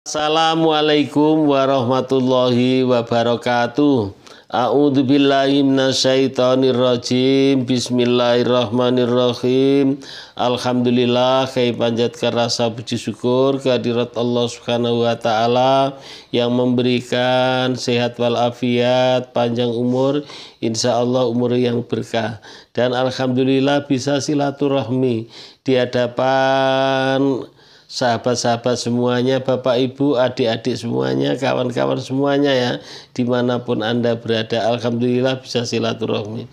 Assalamualaikum warahmatullahi wabarakatuh. A'udzubillahi minasyaitonirrajim. Bismillahirrahmanirrahim. Alhamdulillah, kami panjatkan rasa puji syukur kehadirat Allah Subhanahu wa taala yang memberikan sehat walafiat, panjang umur, insya Allah umur yang berkah. Dan alhamdulillah bisa silaturahmi di hadapan sahabat-sahabat semuanya, bapak ibu, adik-adik semuanya, kawan-kawan semuanya ya, dimanapun Anda berada. Alhamdulillah bisa silaturahmi.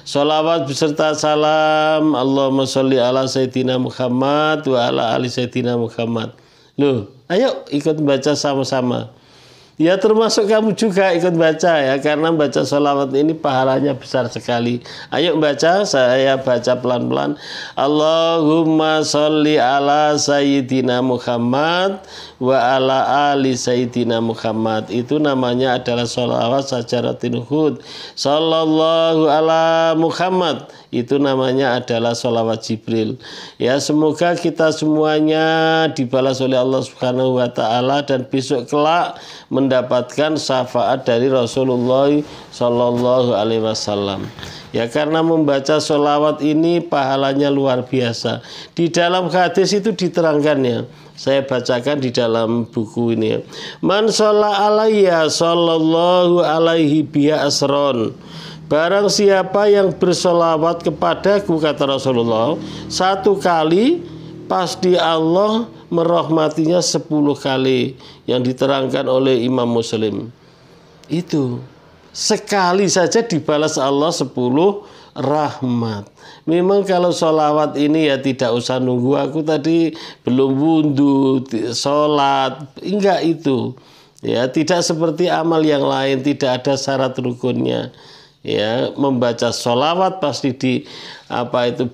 Sholawat beserta salam Allahumma sholli ala Sayyidina Muhammad wa ala ali Sayyidina Muhammad. Loh, ayo ikut baca sama-sama. Ya termasuk kamu juga ikut baca ya, karena baca sholawat ini pahalanya besar sekali. Ayo baca, saya baca pelan-pelan. Allahumma sholli ala Sayyidina Muhammad wa ala ali Sayyidina Muhammad. Itu namanya adalah sholawat sajaratin hud. Sallallahu ala Muhammad, itu namanya adalah sholawat Jibril. Ya, semoga kita semuanya dibalas oleh Allah Subhanahu wa taala dan besok kelak mendapatkan syafaat dari Rasulullah Shallallahu Alaihi Wasallam. Ya, karena membaca sholawat ini pahalanya luar biasa. Di dalam hadis itu diterangkannya. Saya bacakan di dalam buku ini. Man sholla alayya sallallahu alaihi biha asron. Barang siapa yang bersolawat kepadaku, kata Rasulullah, 1 kali, pasti Allah merahmatinya 10 kali, yang diterangkan oleh Imam Muslim. Itu sekali saja dibalas Allah 10 rahmat. Memang kalau sholawat ini ya tidak usah nunggu aku tadi belum wudhu, sholat, enggak itu. Ya, tidak seperti amal yang lain, tidak ada syarat rukunnya. Ya, membaca sholawat pasti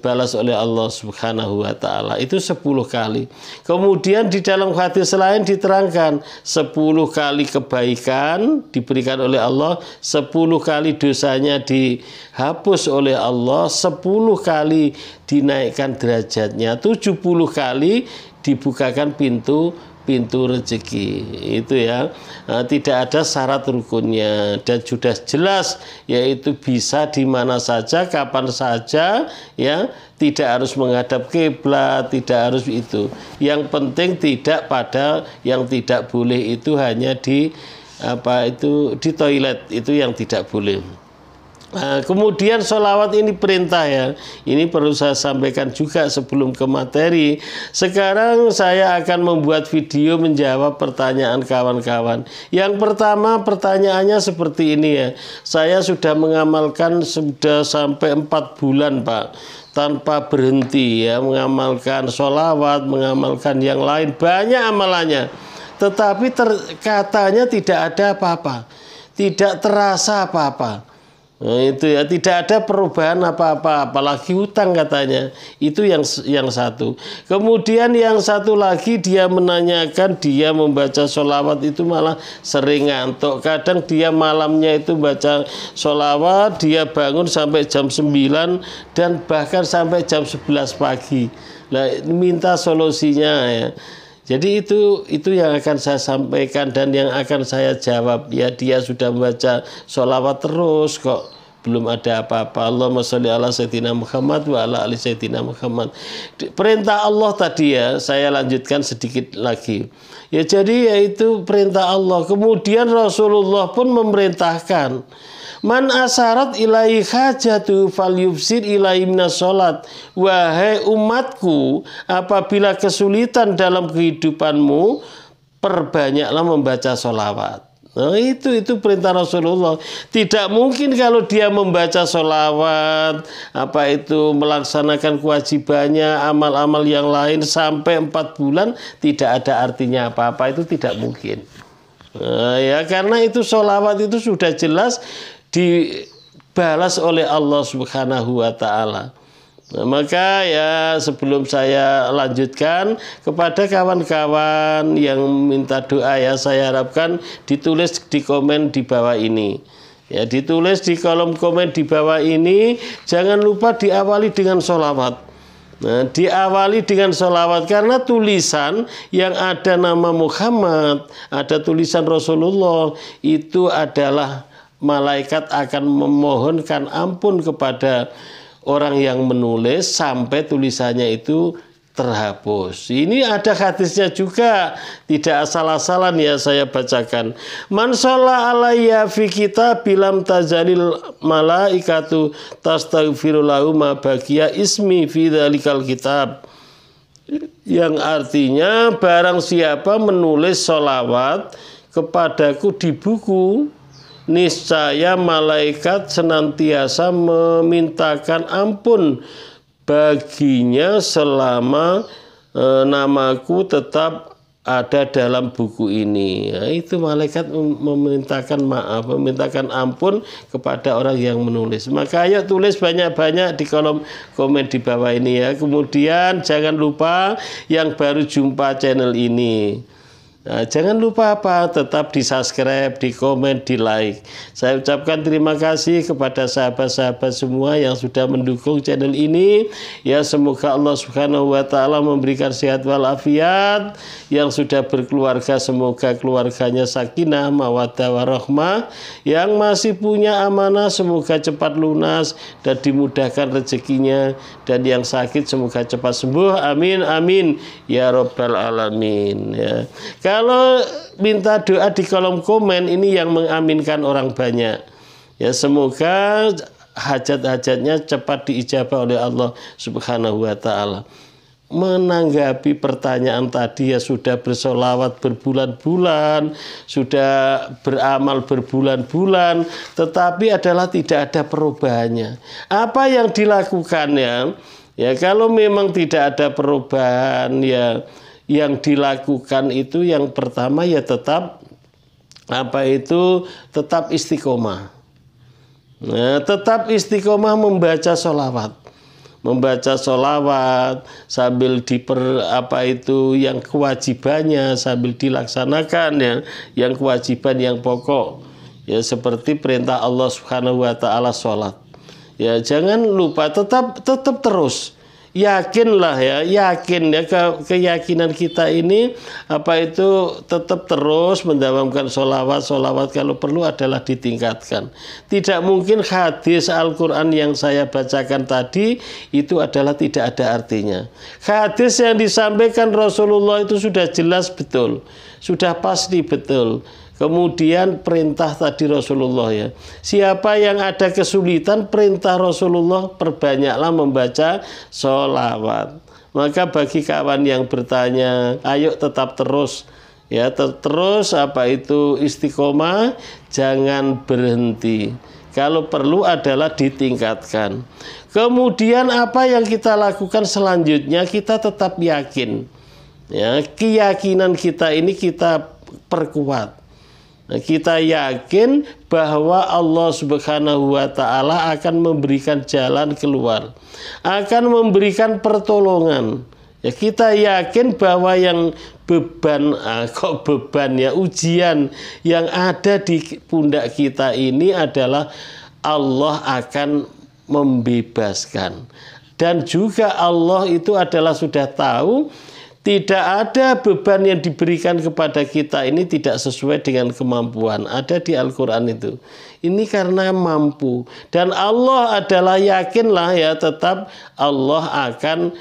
balas oleh Allah Subhanahu wa taala. Itu 10 kali. Kemudian di dalam hadis lain diterangkan 10 kali kebaikan diberikan oleh Allah, 10 kali dosanya dihapus oleh Allah, 10 kali dinaikkan derajatnya, 70 kali dibukakan pintu rezeki. Itu ya, tidak ada syarat rukunnya dan sudah jelas, yaitu bisa di mana saja, kapan saja, ya, tidak harus menghadap kiblat, tidak harus itu. Yang penting tidak pada yang tidak boleh, itu hanya di di toilet, itu yang tidak boleh. Nah, kemudian sholawat ini perintah ya. Ini perlu saya sampaikan juga sebelum ke materi. Sekarang saya akan membuat video menjawab pertanyaan kawan-kawan. Yang pertama, pertanyaannya seperti ini ya. Saya sudah mengamalkan sudah sampai 4 bulan Pak, tanpa berhenti ya, mengamalkan sholawat, mengamalkan yang lain, banyak amalannya. Tetapi katanya tidak ada apa-apa, tidak terasa apa-apa. Nah, itu ya, tidak ada perubahan apa-apa, apalagi hutang katanya. Itu yang satu. Kemudian yang satu lagi, dia menanyakan, dia membaca sholawat itu malah sering ngantuk. Kadang dia malamnya itu baca sholawat, dia bangun sampai jam 9 dan bahkan sampai jam 11 pagi. Nah, minta solusinya ya. Jadi itu yang akan saya sampaikan dan yang akan saya jawab. Ya, dia sudah membaca sholawat terus kok belum ada apa-apa. Allahumma sholli ala Sayyidina Muhammad wa ala ali Sayyidina Muhammad. Perintah Allah tadi ya, saya lanjutkan sedikit lagi. Ya, jadi yaitu perintah Allah. Kemudian Rasulullah pun memerintahkan, man asarat ilai hajatu falyubsir ilai minas sholat. Wahai umatku, apabila kesulitan dalam kehidupanmu, perbanyaklah membaca sholawat. Nah, itu perintah Rasulullah. Tidak mungkin kalau dia membaca sholawat, melaksanakan kewajibannya, amal-amal yang lain sampai 4 bulan tidak ada artinya apa-apa, itu tidak mungkin. Nah, ya, karena itu sholawat itu sudah jelas dibalas oleh Allah Subhanahu wa taala. Nah, maka ya, sebelum saya lanjutkan, kepada kawan-kawan yang minta doa ya, saya harapkan ditulis di komen di bawah ini. Ya, ditulis di kolom komen di bawah ini. Jangan lupa diawali dengan sholawat. Nah, diawali dengan sholawat karena tulisan yang ada nama Muhammad, ada tulisan Rasulullah, itu adalah malaikat akan memohonkan ampun kepada orang yang menulis sampai tulisannya itu terhapus. Ini ada hadisnya juga, tidak asal-asalan ya saya bacakan. Man shalla alayya fi kitab bilam tazalil malaikatu tastaghfiru lahu ma baqiya ismi fi dzalikal kitab. Yang artinya barang siapa menulis sholawat kepadaku di buku, niscaya malaikat senantiasa memintakan ampun baginya selama namaku tetap ada dalam buku ini. Nah, itu malaikat memintakan maaf, memintakan ampun kepada orang yang menulis. Maka ayo tulis banyak-banyak di kolom komen di bawah ini ya. Kemudian jangan lupa yang baru jumpa channel ini, nah, jangan lupa tetap di subscribe, di komen, di like. Saya ucapkan terima kasih kepada sahabat-sahabat semua yang sudah mendukung channel ini. Ya, semoga Allah Subhanahu wa taala memberikan sehat walafiat. Yang sudah berkeluarga semoga keluarganya sakinah, mawaddah warahmah. Yang masih punya amanah semoga cepat lunas dan dimudahkan rezekinya, dan yang sakit semoga cepat sembuh. Amin amin ya rabbal alamin ya. Kalau minta doa di kolom komen, ini yang mengaminkan orang banyak. Ya, semoga hajat-hajatnya cepat diijabah oleh Allah Subhanahu wa taala. Menanggapi pertanyaan tadi ya, sudah bersolawat berbulan-bulan, sudah beramal berbulan-bulan, tetapi adalah tidak ada perubahannya. Apa yang dilakukannya? Ya, kalau memang tidak ada perubahan ya, yang dilakukan itu yang pertama ya tetap tetap istiqomah. Nah, tetap istiqomah membaca sholawat. Membaca sholawat sambil yang kewajibannya sambil dilaksanakan ya, yang kewajiban yang pokok ya, seperti perintah Allah Subhanahu wa taala sholat. Ya, jangan lupa tetap terus. Yakinlah ya, yakin ya, keyakinan kita ini tetap terus mendawamkan sholawat kalau perlu adalah ditingkatkan. Tidak mungkin hadis Al-Quran yang saya bacakan tadi itu adalah tidak ada artinya. Hadis yang disampaikan Rasulullah itu sudah jelas betul, sudah pasti betul. Kemudian perintah tadi Rasulullah ya. Siapa yang ada kesulitan, perintah Rasulullah perbanyaklah membaca sholawat. Maka bagi kawan yang bertanya, ayo tetap terus ya, terus istiqomah, jangan berhenti. Kalau perlu adalah ditingkatkan. Kemudian apa yang kita lakukan selanjutnya, kita tetap yakin. Ya, keyakinan kita ini kita perkuat. Kita yakin bahwa Allah Subhanahu wa taala akan memberikan jalan keluar, akan memberikan pertolongan. Ya, kita yakin bahwa yang beban ujian yang ada di pundak kita ini adalah Allah akan membebaskan. Dan juga Allah itu adalah sudah tahu tidak ada beban yang diberikan kepada kita ini tidak sesuai dengan kemampuan. Ada di Al-Quran itu. Ini karena mampu. Dan Allah adalah yakinlah ya, tetap Allah akan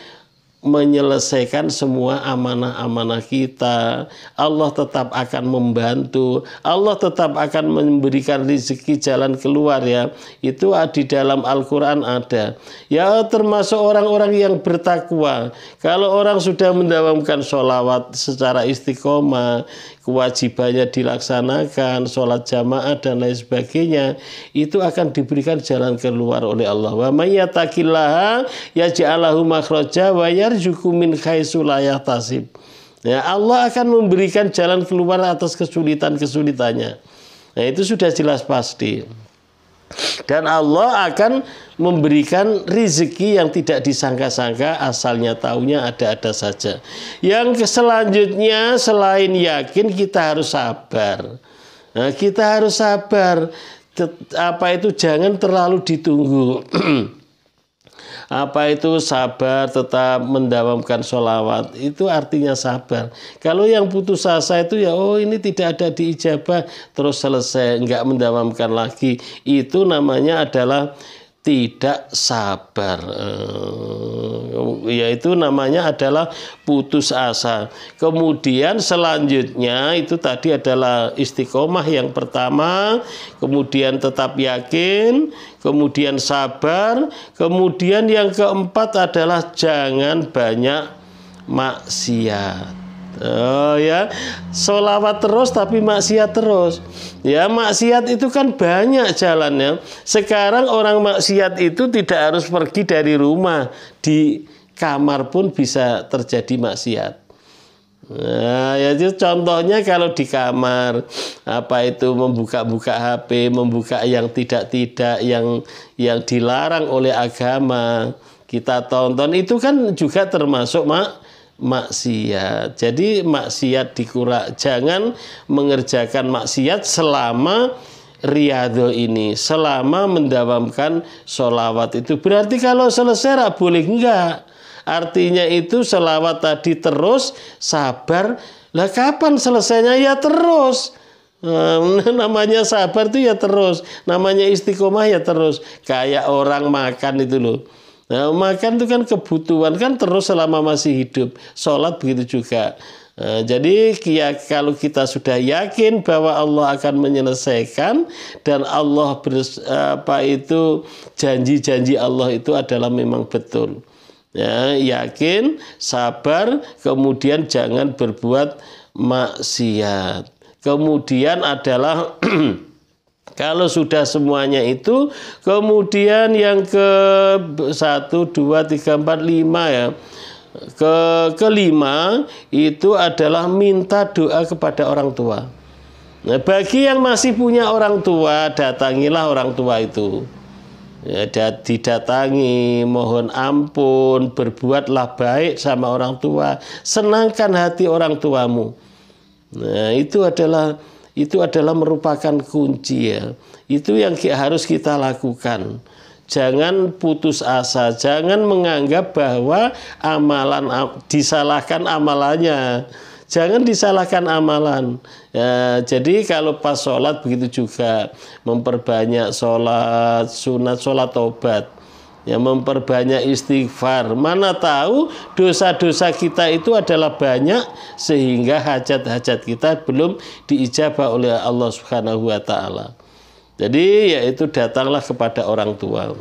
menyelesaikan semua amanah-amanah kita. Allah tetap akan membantu. Allah tetap akan memberikan rezeki jalan keluar ya. Itu di dalam Al-Quran ada. Ya, termasuk orang-orang yang bertakwa. Kalau orang sudah mendawamkan sholawat secara istiqomah, kewajibannya dilaksanakan, sholat jamaah dan lain sebagainya, itu akan diberikan jalan keluar oleh Allah. Wa may yattaqillaha yaj'al lahu makhraja wa yarzuqhu min haitsu la yahtasib. Ya, Allah akan memberikan jalan keluar atas kesulitan-kesulitannya. Nah, itu sudah jelas pasti. Dan Allah akan memberikan rezeki yang tidak disangka-sangka, asalnya taunya ada-ada saja. Yang selanjutnya selain yakin, kita harus sabar. Nah, kita harus sabar. Jangan terlalu ditunggu. Apa itu sabar, tetap mendawamkan sholawat, itu artinya sabar. Kalau yang putus asa itu ya, oh ini tidak ada diijabah, terus selesai, nggak mendawamkan lagi, itu namanya adalah tidak sabar, yaitu namanya adalah putus asa. Kemudian selanjutnya itu tadi adalah istiqomah yang pertama, kemudian tetap yakin, kemudian sabar, kemudian yang keempat adalah jangan banyak maksiat. Oh ya, sholawat terus tapi maksiat terus. Ya, maksiat itu kan banyak jalannya. Sekarang orang maksiat itu tidak harus pergi dari rumah, di kamar pun bisa terjadi maksiat. Nah, ya itu contohnya kalau di kamar, apa itu membuka-buka HP, membuka yang tidak-tidak, yang dilarang oleh agama, kita tonton, itu kan juga termasuk maksiat. Jadi maksiat dikurang, jangan mengerjakan maksiat selama riyadhah ini, selama mendawamkan sholawat itu. Berarti kalau selesai boleh enggak? Artinya itu sholawat tadi terus, sabar. Lah kapan selesainya? Ya terus. Namanya sabar itu ya terus, namanya istiqomah ya terus. Kayak orang makan itu loh. Nah, makan itu kan kebutuhan kan terus selama masih hidup. Sholat begitu juga. Jadi ya, kalau kita sudah yakin bahwa Allah akan menyelesaikan dan Allah janji-janji Allah itu adalah memang betul. Ya, yakin, sabar, kemudian jangan berbuat maksiat. Kemudian adalah kalau sudah semuanya itu, kemudian yang ke 1, 2, 3, 4, 5 ya. Kelima itu adalah minta doa kepada orang tua. Nah, bagi yang masih punya orang tua, datangilah orang tua itu. Ya, didatangi, mohon ampun, berbuatlah baik sama orang tua, senangkan hati orang tuamu. Nah, itu adalah merupakan kunci ya. Itu yang harus kita lakukan. Jangan putus asa, jangan menganggap bahwa disalahkan amalannya. Jangan disalahkan amalan. Ya, jadi kalau pas sholat begitu juga, memperbanyak sholat sunat, sholat taubat. Ya, memperbanyak istighfar. Mana tahu dosa-dosa kita itu adalah banyak sehingga hajat-hajat kita belum diijabah oleh Allah Subhanahu wa taala. Jadi yaitu datanglah kepada orang tua,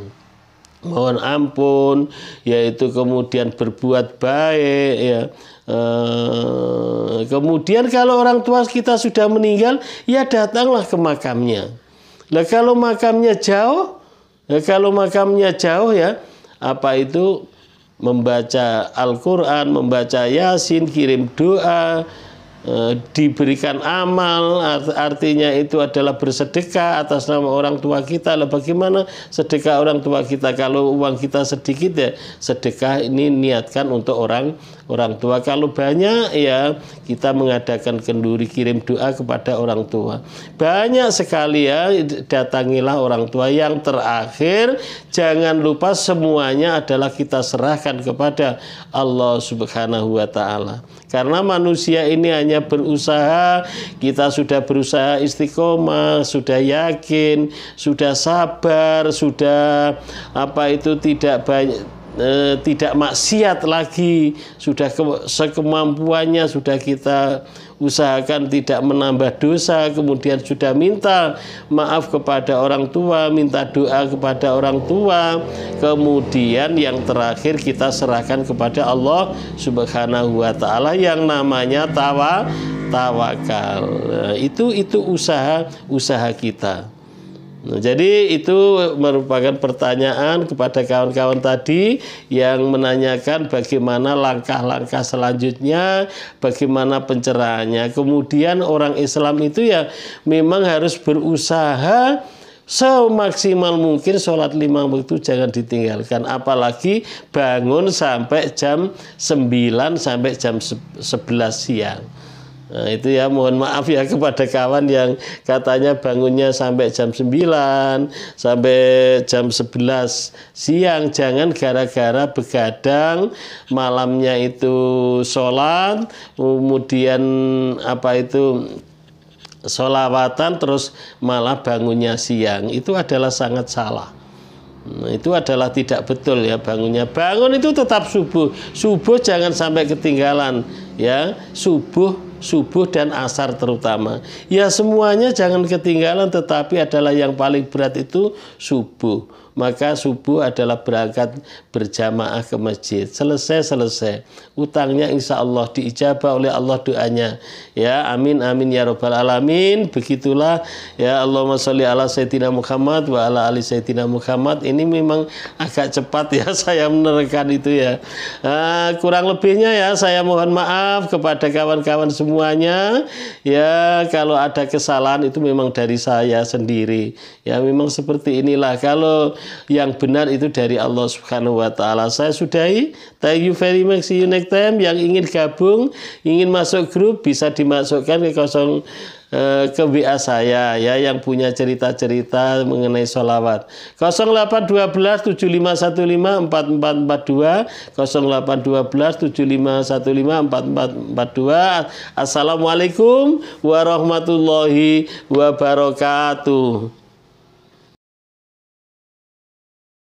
mohon ampun, yaitu kemudian berbuat baik ya. Kemudian kalau orang tua kita sudah meninggal, ya datanglah ke makamnya. Nah, kalau makamnya jauh ya, apa itu membaca Al-Quran, membaca Yasin, kirim doa, diberikan amal, artinya itu adalah bersedekah atas nama orang tua kita. Lah bagaimana sedekah orang tua kita? Kalau uang kita sedikit ya sedekah ini niatkan untuk orang tua. Kalau banyak ya kita mengadakan kenduri, kirim doa kepada orang tua. Banyak sekali ya, datangilah orang tua. Yang terakhir, jangan lupa semuanya adalah kita serahkan kepada Allah Subhanahu wa taala. Karena manusia ini hanya berusaha, kita sudah berusaha istiqomah, sudah yakin, sudah sabar, sudah tidak maksiat lagi, sudah sekemampuannya, sudah kita usahakan tidak menambah dosa, kemudian sudah minta maaf kepada orang tua, minta doa kepada orang tua, kemudian yang terakhir kita serahkan kepada Allah Subhanahu wa taala yang namanya tawakal. Itu usaha kita. Nah, jadi itu merupakan pertanyaan kepada kawan-kawan tadi yang menanyakan bagaimana langkah-langkah selanjutnya, bagaimana pencerahannya. Kemudian orang Islam itu ya memang harus berusaha semaksimal mungkin sholat 5 waktu jangan ditinggalkan, apalagi bangun sampai jam 9 sampai jam 11 siang. Nah, itu ya, mohon maaf ya kepada kawan yang katanya bangunnya sampai jam 9, sampai jam 11 siang. Jangan gara-gara begadang, malamnya itu sholat, kemudian sholawatan, terus malah bangunnya siang. Itu adalah sangat salah. Nah, itu adalah tidak betul ya bangunnya. Bangun itu tetap subuh. Subuh jangan sampai ketinggalan ya. Subuh dan asar terutama. Ya semuanya jangan ketinggalan, tetapi adalah yang paling berat itu subuh. Maka subuh adalah berangkat berjamaah ke masjid. Selesai. Utangnya insya Allah diijabah oleh Allah doanya. Ya, amin amin ya robbal alamin. Begitulah ya, Allahumma sholli ala sayyidina Muhammad wa ala ali sayyidina Muhammad. Ini memang agak cepat ya saya menerangkan itu ya. Kurang lebihnya ya saya mohon maaf kepada kawan-kawan semuanya. Ya, kalau ada kesalahan itu memang dari saya sendiri. Ya, memang seperti inilah. Kalau yang benar itu dari Allah Subhanahu wa taala. Saya sudahi. Thank you very much. See you next time. Yang ingin gabung, ingin masuk grup bisa dimasukkan ke WA saya ya, yang punya cerita-cerita mengenai sholawat. 0812 7515 4442, 0812 7515 4442. Assalamualaikum warahmatullahi wabarakatuh.